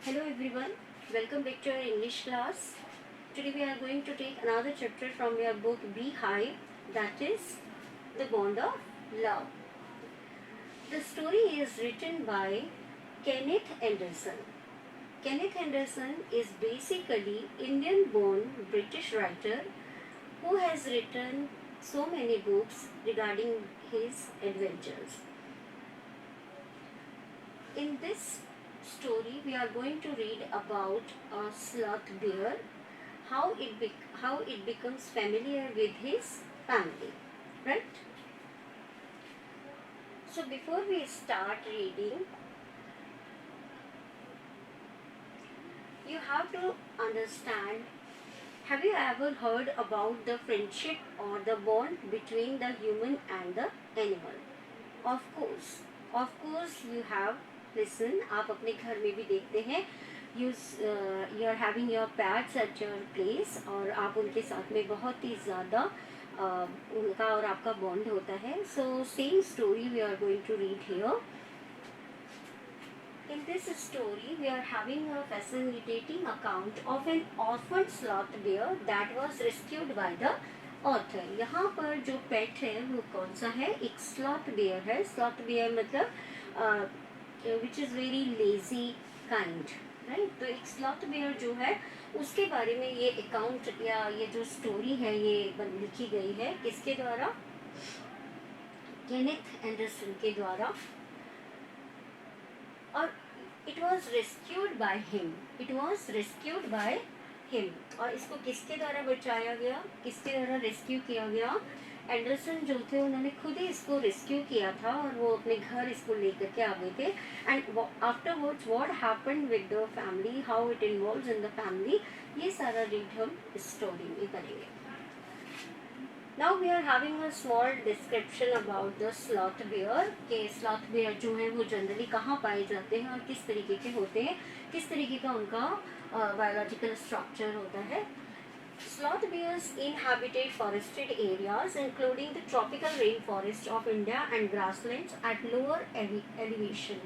Hello everyone, welcome back to our English class. Today we are going to take another chapter from your book Beehive, that is The Bond of Love. The story is written by Kenneth Anderson. Kenneth Anderson is basically Indian-born British writer who has written so many books regarding his adventures. In this story we are going to read about a sloth bear, how it becomes familiar with his family, right? So before we start reading, you have to understand, have you ever heard about the friendship or the bond between the human and the animal? Of course you have. Listen, आप अपने घर में भी देखते हैं, you are having your pets at your place और आप उनके साथ में बहुत ही ज़्यादा उनका और आपका बॉन्ड होता है. So same story we are going to read here. In this story we are having a fascinating account of an orphaned sloth bear that was rescued by the author. यहाँ पर जो पेट है वो कौन सा है? एक स्लॉथ बेयर है. स्लॉथ बेयर मतलब which is very lazy kind, right. तो एक स्लॉथ बेयर जो है उसके बारे में ये अकाउंट या ये जो स्टोरी है ये लिखी गई है किसके द्वारा? केनेथ एंडरसन के द्वारा. और it was rescued by him. और इसको किसके द्वारा बचाया गया, किसके द्वारा रेस्क्यू किया गया? एंडरसन जो थे उन्होंने खुद ही इसको रेस्क्यू किया था और वो अपने घर इसको लेकर के आ गए थे. And afterwards what happened with the family, how it involves in the family, ये सारा रीड हम इस स्टोरी में करेंगे. Now we are having a small description about the sloth bear. के sloth bear जो है वो जनरली कहाँ पाए जाते हैं और किस तरीके के होते हैं, किस तरीके का उनका बायोलॉजिकल स्ट्रक्चर होता है. Sloth bears inhabited forested areas including the tropical rainforest of India and grasslands at lower elevation.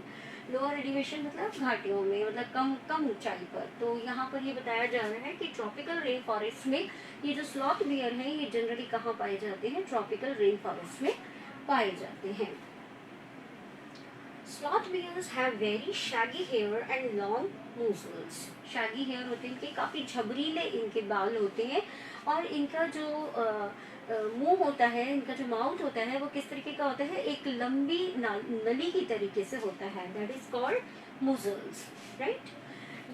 Lower elevation मतलब घाटियों में, मतलब कम ऊंचाई पर. तो यहाँ पर ये बताया जा रहा है कि ट्रॉपिकल रेन फॉरेस्ट में ये जो स्लॉथ बियर हैं ये जनरली कहाँ पाए जाते हैं? ट्रॉपिकल रेन फॉरेस्ट में पाए जाते हैं. Sloth bears have very shaggy hair and long muzzles. shaggy hair होते हैं, इनके काफ़ी झबरीले इनके बाल होते हैं और इनका जो मुंह होता है, इनका जो माउथ होता है वो किस तरीके का होता है? एक लंबी नली की तरीके से होता है. That is called muzzles, right?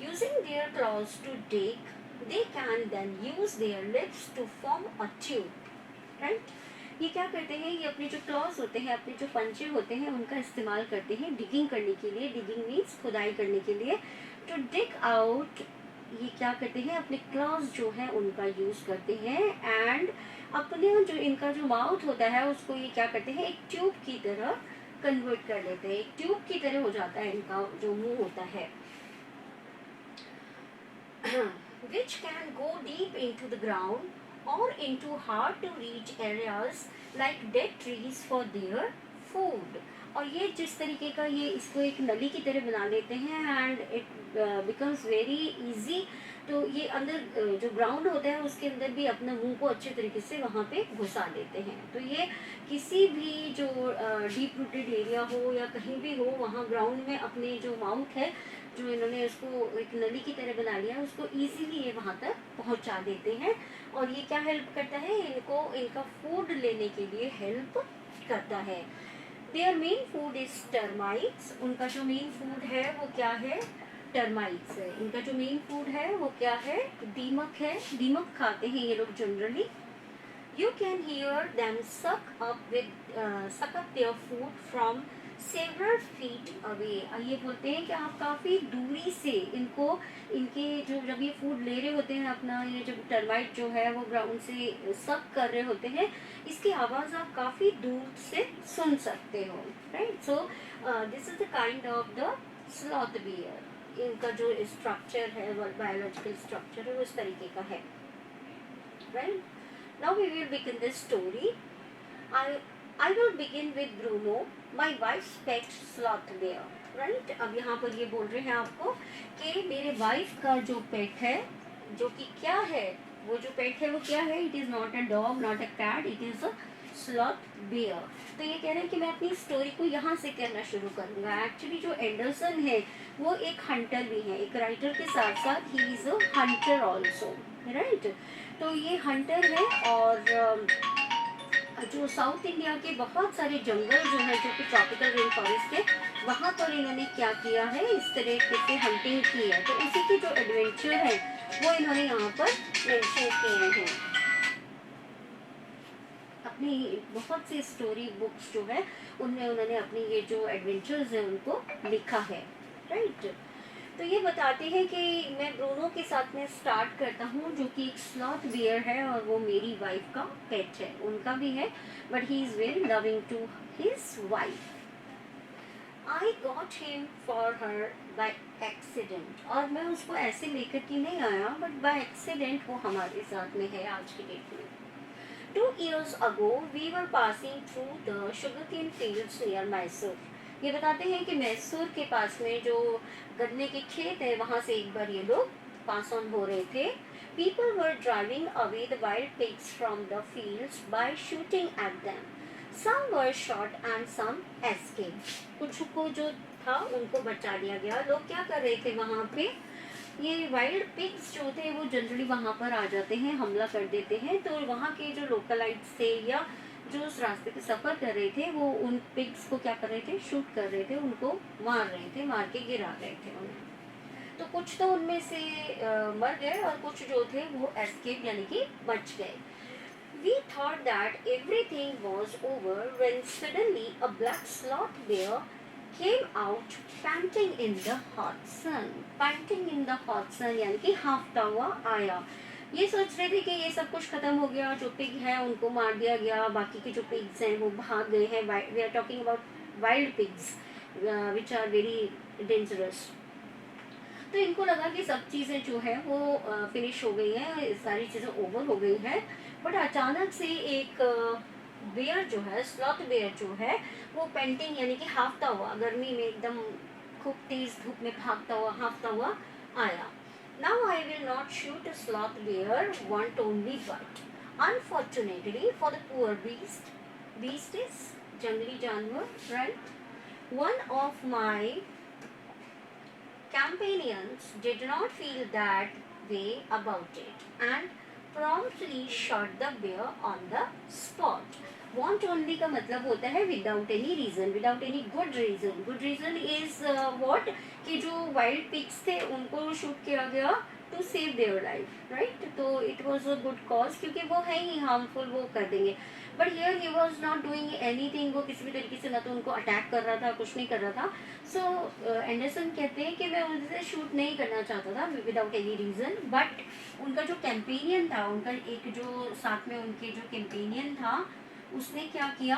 Using their claws to dig, they can then use their lips to form a tube, right? ये क्या करते हैं? ये अपने जो क्लॉज होते हैं, अपने जो पंजे होते हैं उनका इस्तेमाल करते हैं डिगिंग करने के लिए. डिगिंग मीन्स खुदाई करने के लिए. टू डिग आउट, ये क्या करते हैं? अपने क्लॉज जो है उनका यूज़ करते हैं. एंड अपने जो इनका जो माउथ होता है उसको ये क्या करते हैं? एक ट्यूब की तरह कन्वर्ट कर लेते हैं. एक ट्यूब की तरह हो जाता है इनका जो मुंह होता है. Which can go deep into the ground or into hard to reach areas like dead trees for their food. और ये जिस तरीके का ये इसको एक नली की तरह बना लेते हैं and it becomes very easy. तो ये अंदर जो ग्राउंड होता है उसके अंदर भी अपने मुंह को अच्छे तरीके से वहाँ पे घुसा देते हैं. तो ये किसी भी जो डीप रूटेड एरिया हो या कहीं भी हो वहाँ ग्राउंड में अपने जो माउथ है जो इन्होंने उसको एक नली की तरह बना लिया उसको इजीली ये वहाँ तक पहुँचा देते हैं. और ये क्या हेल्प करता है? इनको इनका फूड लेने के लिए हेल्प करता है. Their main food is termites. उनका जो मेन फूड है वो क्या है? टर्माइट्स है. इनका जो मेन फूड है वो क्या है? दीमक है. दीमक खाते हैं ये लोग generally. You can hear them suck up their food from several feet away. ये बोलते हैं कि आप काफ़ी दूरी से इनको इनके जो जब ये फूड ले रहे होते हैं अपना, ये जब टर्माइट जो है वो ग्राउंड से सक कर रहे होते हैं, इसकी आवाज़ आप काफ़ी दूर से सुन सकते हो, right. So this is the kind of the sloth bear. इनका जो स्ट्रक्चर है बायोलॉजिकल स्ट्रक्चर है वो इस तरीके का है, right. Now we will begin this story. I will begin with Bruno. My wife pet sloth bear, right. अब यहाँ पर ये बोल रहे हैं आपको कि मेरे वाइफ का जो पेट है, जो कि क्या है, वो जो पेट है वो क्या है, it is not a dog, not a cat, it is a sloth bear. तो ये कह रहे हैं कि मैं अपनी स्टोरी को यहाँ से कहना शुरू करूँगा। एक्चुअली जो एंडरसन है वो एक हंटर भी है, एक राइटर के साथ साथ he is a Hunter also, right. तो ये हंटर है, और जो साउथ इंडिया के बहुत सारे जंगल जो है, जो कि ट्रॉपिकल रेन फॉरेस्ट है, वहाँ पर इन्होंने क्या किया है, इस तरह से हंटिंग की है। तो उसी के जो एडवेंचर है वो इन्होंने यहाँ पर मेंशन किए हैं। अपनी बहुत सी स्टोरी बुक्स जो है उनमें उन्होंने अपनी ये जो एडवेंचर्स हैं उनको लिखा है, राइट। तो ये बताते हैं कि मैं ब्रूनो के साथ में स्टार्ट करता हूँ, जो कि एक स्लॉथ बियर है और वो मेरी वाइफ का पेट है, उनका भी है, but he is very loving to his wife. I got him for her by accident, और मैं उसको ऐसे लेकर के नहीं आया, बट बाय एक्सीडेंट वो हमारे साथ में है आज की डेट में। 2 years ago we were passing through the sugarcane fields near Mysore। ये बताते हैं कि मैसूर के पास में जो गन्ने के खेत है वहाँ से एक बार ये लोग पास ऑन हो रहे थे। People were driving away the wild pigs from the fields by shooting at them। Some were shot and some escaped। कुछ को जो था उनको बचा लिया गया। लोग क्या कर रहे थे वहाँ पे, ये वाइल्ड पिग्स जो थे वो जनरली वहाँ पर आ जाते हैं, हमला कर देते हैं। तो वहाँ के जो लोकलाइट्स थे या जो उस रास्ते पे सफ़र कर रहे थे वो उन पिग्स को क्या कर रहे थे, शूट कर रहे थे, उनको मार रहे थे, मार के गिरा रहे थे उन्हें। तो कुछ तो उनमें से मर गए और कुछ जो थे वो एस्केप यानी कि बच गए। We thought that everything was over when suddenly a black sloth bear came out panting in the hot sun। Panting in the hot sun यानी कि हाँफता हुआ आया। ये सोच रहे थे कि ये सब कुछ खत्म हो गया, जो पिग है उनको मार दिया गया, बाकी के जो पिग्स हैं वो भाग गए हैं। We are talking about wild pigs which are very dangerous. तो इनको लगा कि सब चीज़ें जो है वो फिनिश हो गई हैं, सारी चीज़ें ओवर हो गई हैं। बट अचानक से एक बेयर जो है, स्लॉथ बेयर जो है, वो पेंटिंग यानी कि हाँफता हुआ, गर्मी में एकदम खूब तेज धूप में भागता हुआ हाँफता हुआ आया। Now I will not shoot a sloth bear, want only but unfortunately for the poor beast, beast is जंगली जानवर, right. One of my companions did not feel that way about it and promptly shot the bear on the spot। Want only का मतलब होता है without any reason, without any good reason। Good reason is what, कि जो wild pigs थे उनको shoot किया गया to save their life, right। तो it was a good cause, क्योंकि वो है ही harmful, वो कर देंगे। But here he was not doing anything, वो किसी भी तरीके से ना तो उनको अटैक कर रहा था, कुछ नहीं कर रहा था। सो एंडरसन कहते हैं कि मैं उनसे शूट नहीं करना चाहता था विदाउट एनी रीज़न, बट उनका जो कैंपेनियन था, उनका एक जो साथ में उनके जो कैंपेनियन था, उसने क्या किया,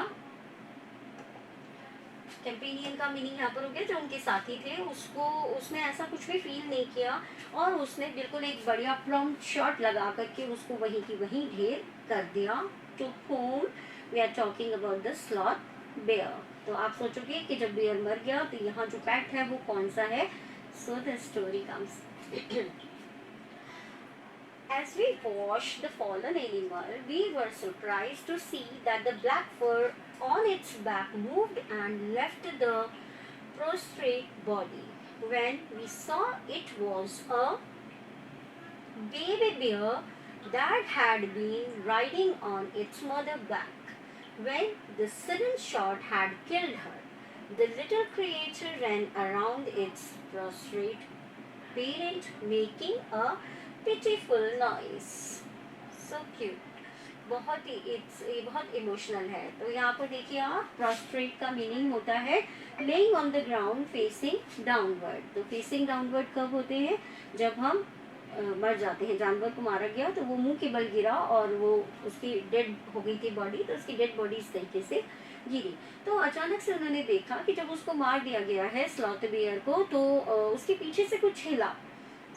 कैंपेनियन का मीनिंग यहाँ पर हो गया जो उनके साथी थे, उसको उसने ऐसा कुछ भी फील नहीं किया और उसने बिल्कुल एक बढ़िया प्रॉम्प्ट शॉट लगा करके उसको वहीं की वहीं ढेर कर दिया। To home we are talking about the sloth bear. तो आप सोचोगे कि जब बेयर मर गया तो यहाँ जो फैक्ट है वो कौन सा है। So the story comes. As we watched the fallen animal, we were surprised to see that the black fur on its back moved and left the prostrate body. When we saw it was a baby bear that had been riding on its mother's back. When the sudden shot had killed her, the little creature ran around its prostrate parent, making a pitiful noise। So cute। बहुत ही ये बहुत emotional है। तो यहाँ पर देखिए आप, prostrate का मीनिंग होता है laying on the ground facing downward। तो facing downward कब होते हैं, जब हम मर जाते हैं, जानवर को मारा गया तो वो मुंह के बल गिरा और वो उसकी डेड हो गई थी बॉडी, तो उसकी डेड बॉडी इस तरीके से गिरी। तो अचानक से उन्होंने देखा कि जब उसको मार दिया गया है स्लॉथ बियर को, तो उसके पीछे से कुछ हिला।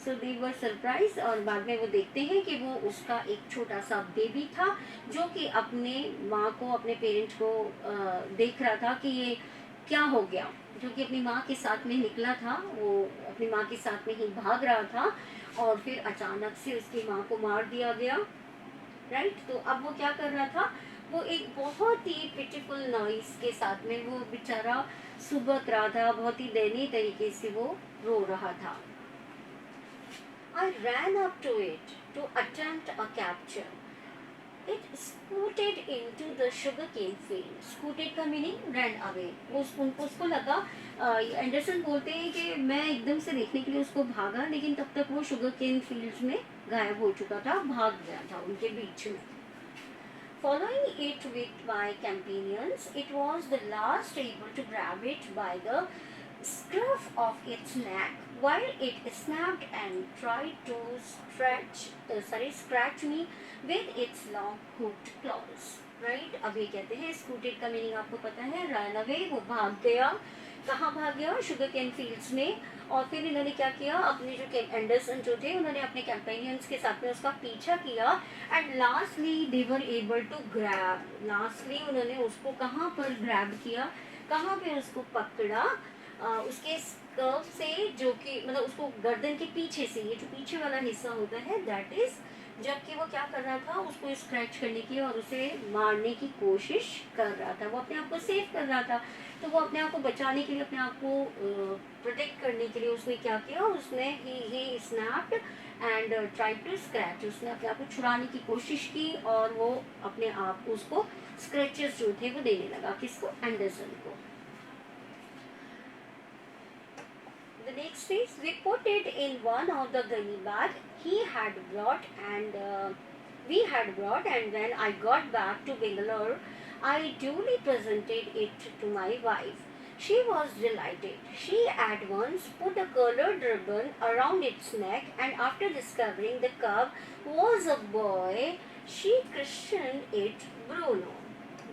सो दे वर सरप्राइज, और बाद में वो देखते हैं कि वो उसका एक छोटा सा बेबी था जो कि अपने माँ को, अपने पेरेंट को देख रहा था कि ये क्या हो गया, जो कि अपनी माँ के साथ में निकला था, वो अपनी माँ के साथ में ही भाग रहा था और फिर अचानक से उसकी माँ को मार दिया गया, राइट। तो अब वो क्या कर रहा था, वो एक बहुत ही पिटिफुल नॉइस के साथ में वो बेचारा सुबह रहा था, बहुत ही दयनीय तरीके से वो रो रहा था। I ran up to it to attempt a capture. It scooted into the sugarcane field. Scooted का मीनिंग ran away. उसको लगा, एंडरसन बोलते हैं कि मैं एकदम से देखने के लिए उसको भागा, लेकिन तब तक वो शुगर केन फील्ड्स में गायब हो चुका था, भाग गया था उनके बीच में। Following it with my companions, it was the last able to grab it by the scruff of its neck, while it snapped and tried to scratch me with its long hooked claws. Right? अब ये कहते हैं scooted का meaning आपको पता है, run away, वो भाग गया। कहाँ भाग गया? शुगर केन फील्ड्स में। और फिर इन्होंने क्या किया, अपने जो एंडरसन जो थे उन्होंने अपने कैंपेनियंस के साथ में उसका पीछा किया and lastly they were able to grab, lastly उन्होंने उसको कहाँ पर ग्रैब किया, कहाँ पे उसको पकड़ा, उसके स्कर्फ से, जो कि मतलब उसको गर्दन के पीछे से, ये जो पीछे वाला हिस्सा होता है दैट इज, जबकि वो क्या कर रहा था, उसको स्क्रैच करने की और उसे मारने की कोशिश कर रहा था, वो अपने आप को सेव कर रहा था। तो वो अपने आप को बचाने के लिए, अपने आप को प्रोटेक्ट करने के लिए उसने क्या किया, उसने ही snapped and tried to scratch, उसने अपने आप को छुड़ाने की कोशिश की और वो अपने आप उसको स्क्रैचेस जो थे वो देने लगा, किसको, एंडरसन को। The next is, we put it in one of the gunny bag he had brought and we had brought, and when I got back to Bangalore, I duly presented it to my wife. She was delighted. She at once put a colored ribbon around its neck, and after discovering the cub was a boy, she christened it Bruno.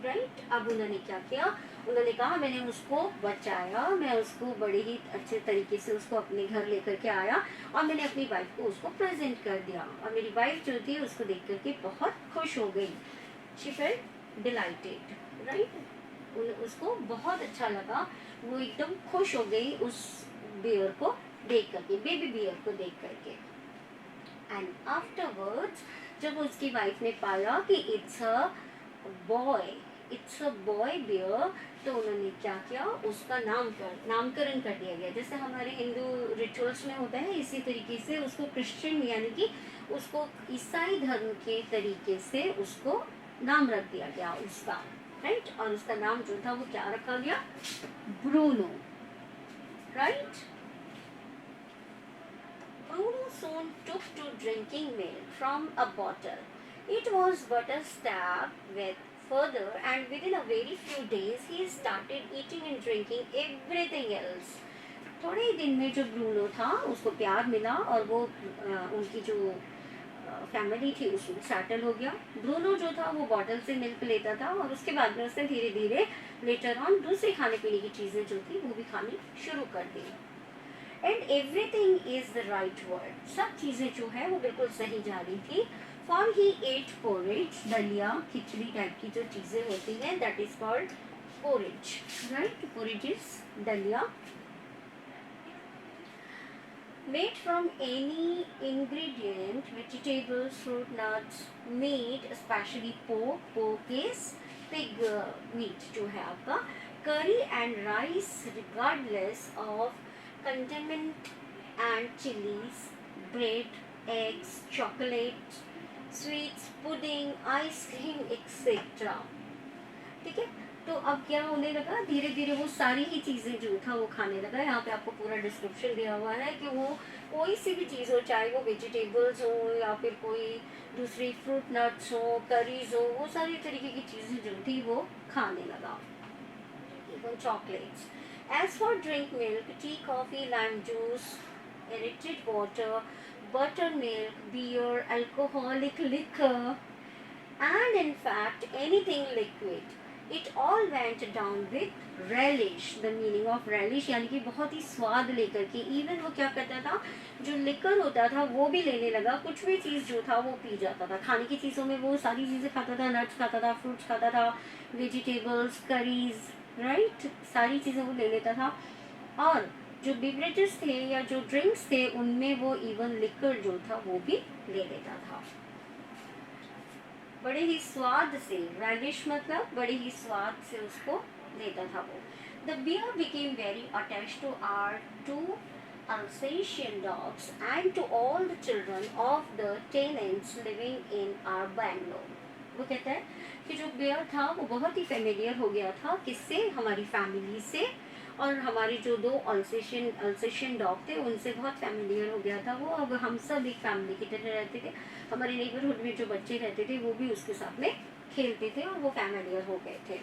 Right? अब उन्होंने क्या किया, उन्होंने कहा मैंने उसको बचाया, मैं उसको बड़े ही अच्छे तरीके से उसको अपने घर लेकर के आया और मैंने अपनी वाइफ को उसको प्रेजेंट कर दिया, और मेरी वाइफ जो थी उसको देख करके बहुत खुश हो गई। शी फेल्ट डिलाइटेड, राइट, उसको बहुत अच्छा लगा, वो एकदम खुश हो गई उस बियर को देख करके, बेबी बियर को देख करके। एंड आफ्टरवर्ड्स, जब उसकी वाइफ ने पाया कि इट्स अ बॉय बियर, तो उन्होंने क्या किया, उसका नामकरण कर दिया गया, जैसे हमारे हिंदू रिचुअल्स में होता है, इसी तरीके से उसको क्रिश्चियन यानी कि उसको ईसाई धर्म के तरीके से उसको नाम रख दिया गया उसका, राइट। और उसका नाम जो था वो क्या रखा गया, Bruno, right. Bruno soon took to drinking milk from a bottle. It was but a step with further, and within a very few days he started eating and drinking everything else. थोड़े ही दिन में जो Bruno था उसको प्यार मिला और वो उनकी जो फैमिली थी उसमें सेटल हो गया। ब्रूनो जो था वो बॉटल से मिल्क लेता था और उसके बाद में उसने धीरे धीरे लेटर ऑन दूसरी खाने पीने की चीज़ें जो थी वो भी खानी शुरू कर दी। And everything is the right word, सब चीज़ें जो है वो बिल्कुल सही जा रही थी। फॉर ही एट पोरेज, दलिया खिचड़ी टाइप की जो चीज़ें होती हैं that is called porridge, right. Porridge is दलिया, made from any ingredient, vegetables, fruit, nuts, meat, especially pork, pork is pig meat जो है आपका, curry and rice regardless of condiment and chilies, bread, eggs, chocolate, sweets, pudding, ice cream, etc. ठीक है। तो अब क्या होने लगा, धीरे धीरे वो सारी ही चीज़ें जो था वो खाने लगा। यहाँ पे आपको पूरा डिस्क्रिप्शन दिया हुआ है कि वो कोई सी भी चीज़ हो, चाहे वो वेजिटेबल्स हो या फिर कोई दूसरी फ्रूट नट्स हो, करीज हो, वो सारी तरीके की चीज़ें जो थी वो खाने लगा, even chocolates. As for drink milk, tea, coffee, lime juice, aerated water, butter milk, beer, alcoholic liquor, and in fact anything liquid, it all went down with relish. The meaning of relish यानी कि बहुत ही स्वाद लेकर के, even वो क्या करता था, जो लिकर होता था वो भी लेने लगा, कुछ भी चीज़ जो था वो पी जाता था। खाने की चीज़ों में वो सारी चीज़ें खाता था, नट्स खाता था, फ्रूट्स खाता था, वेजिटेबल्स, करीज, राइट, सारी चीज़ें वो ले लेता था। और जो बिवरेजेस थे या जो ड्रिंक्स थे उनमें वो इवन लिकर जो था वो भी ले लेता था। बड़े ही स्वाद से, रैलिश मतलब बड़े ही स्वाद से उसको लेता था वो। The bear became very attached to our two Alsatian dogs and to all the children of the tenants living in our Bangalore. वो कहता है कि जो बियर था वो बहुत ही फेमिलियर हो गया था, किससे, हमारी फैमिली से, और हमारी जो दो अल्सेशियन डॉग थे उनसे बहुत फेमिलियर हो गया था वो। अब हम सब एक फैमिली की तरह रहते थे, हमारे नेबरहुड में जो बच्चे रहते थे वो भी उसके साथ में खेलते थे और वो फेमिलियर हो गए थे।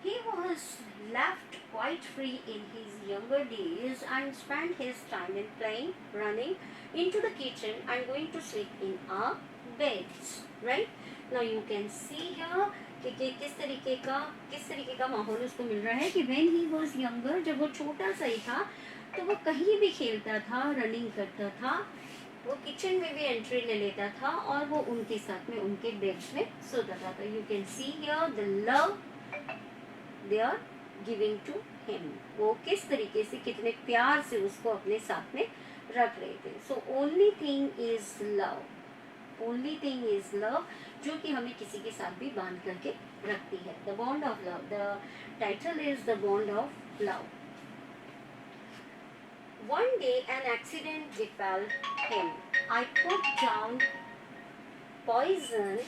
He was left quite free in his younger days and spent his time in playing, running into the kitchen and going to sleep in our beds. Right? Now you can see here कि किस तरीके का माहौल उसको मिल रहा है कि when he was younger, जब वो छोटा सा ही था तो वो कहीं भी खेलता था, रनिंग करता था, वो किचन में भी एंट्री ले लेता था और वो उनके साथ में उनके बेड्स में सोता था। तो you can see here the love they are giving to him, वो किस तरीके से, कितने प्यार से उसको अपने साथ में रख रहे थे। So only thing is love, only thing is love, जो कि हमें किसी के साथ भी बांध करके रखती है। The bond of love, the title is the bond of love. One day an accident befell him. I put down poison.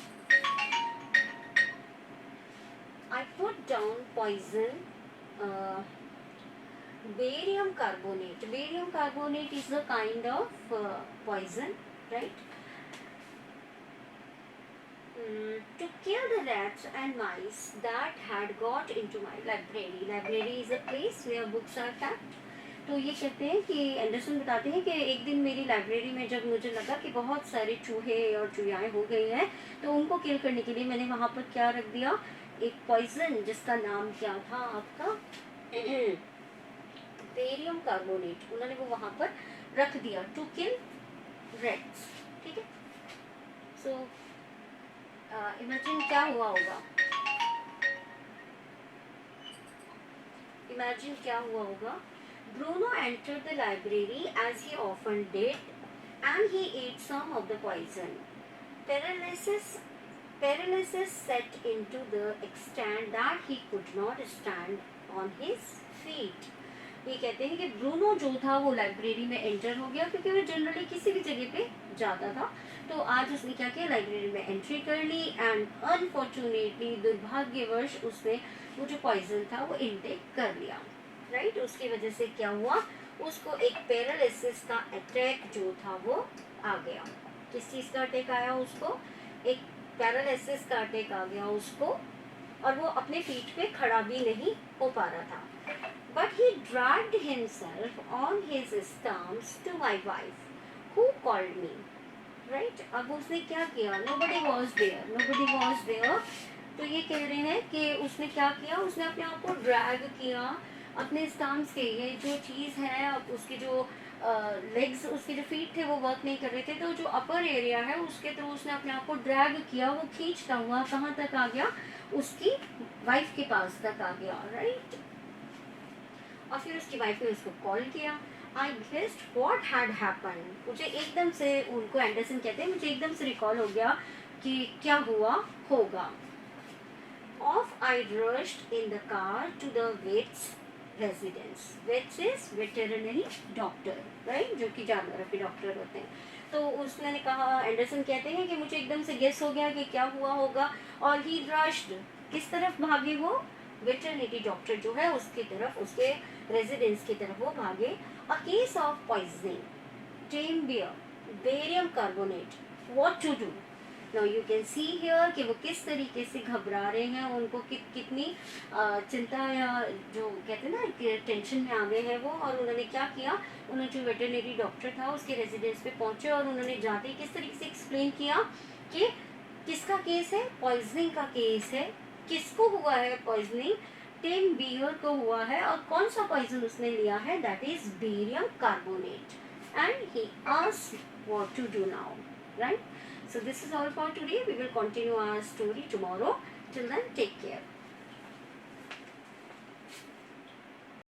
Barium carbonate. Barium carbonate is a kind of poison, right? To kill the rats and mice that had got into my library. Library is a place where books are kept. तो ये कहते हैं कि Anderson बताते हैं कि एक दिन मेरी लाइब्रेरी में जब मुझे लगा कि बहुत सारे चूहे और चुहियाएँ हो गई हैं, तो उनको किल करने के लिए मैंने वहाँ पर क्या रख दिया, एक पॉइजन जिसका नाम क्या था आपका, बेरियम कार्बोनेट, उन्होंने वो वहाँ पर रख दिया टू किल रेट्स। ठीक है, सो इमेजिन क्या हुआ होगा, इमेजिन क्या हुआ होगा। Bruno entered the library as he often did, and he ate some of the poison. Paralysis set into the extent that he could not stand on his feet. ये कहते हैं कि ब्रूनो जो था वो लाइब्रेरी में एंटर हो गया, क्योंकि वो जनरली किसी भी जगह पे जाता था, तो आज उसने क्या किया, लाइब्रेरी में एंट्री कर ली, एंड अनफॉर्चुनेटली, दुर्भाग्यवश, उसने वो जो पॉइजन था वो इनटेक कर लिया। राइट, उसकी वजह से क्या हुआ, उसको एक पैरालिसिस का अटैक जो था वो आ गया। किस चीज़ का अटैक आया उसको, एक पैरालिसिस का अटैक आ गया उसको, और वो अपने फीट पे खड़ा भी नहीं हो पा रहा था। But he dragged himself on his stumps to my wife who called me. Right, अब उसने क्या किया, नोबडी वाज देयर। तो ये कह रहे हैं कि उसने क्या किया, उसने अपने आप को ड्रैग किया अपने स्टाम्स के, ये जो चीज़ है, अब उसके जो लेग्स, उसके जो फीट थे वो वर्क नहीं कर रहे थे, तो जो अपर एरिया है उसके थ्रू उसने अपने आप को ड्रैग किया, वो खींचता हुआ कहाँ तक आ गया, उसकी वाइफ के पास तक आ गया। राइट, और फिर उसकी वाइफ ने उसको कॉल किया। आई गेस्ड व्हाट हैड हैपन, मुझे एकदम से, उनको एंडरसन कहते हैं, मुझे एकदम से रिकॉल हो गया कि क्या हुआ होगा। Off I rushed in the car to the vet's residence, vets is veterinary doctor, right, जो कि जानवरों के डॉक्टर होते हैं। तो उसने कहा, एंडरसन कहते हैं कि मुझे एकदम से गेस हो गया कि क्या हुआ होगा, और ही रश्ड, किस तरफ भागे वो, वेटरनरी डॉक्टर जो है उसकी तरफ, उसके रेजिडेंस की तरफ वो भागे। A case of poisoning, tame bear, barium carbonate, what to do. Now you can see here कि वो किस तरीके से घबरा रहे हैं, उनको कितनी चिंता, या जो कहते हैं ना कि टेंशन में आ गए हैं वो। और उन्होंने क्या किया, उन्होंने जो वेटरनरी डॉक्टर था उसके रेजिडेंस पे पहुंचे, और उन्होंने जाते ही किस तरीके से एक्सप्लेन किया कि किसका केस है, पॉइजनिंग का केस है। किसको हुआ है पॉइजनिंग, टेम बियर को हुआ है, और कौन सा पॉइजन उसने लिया है, that is barium carbonate, and he asked what to do now. Right, so this is all for today. We will continue our story tomorrow. Till then, take care.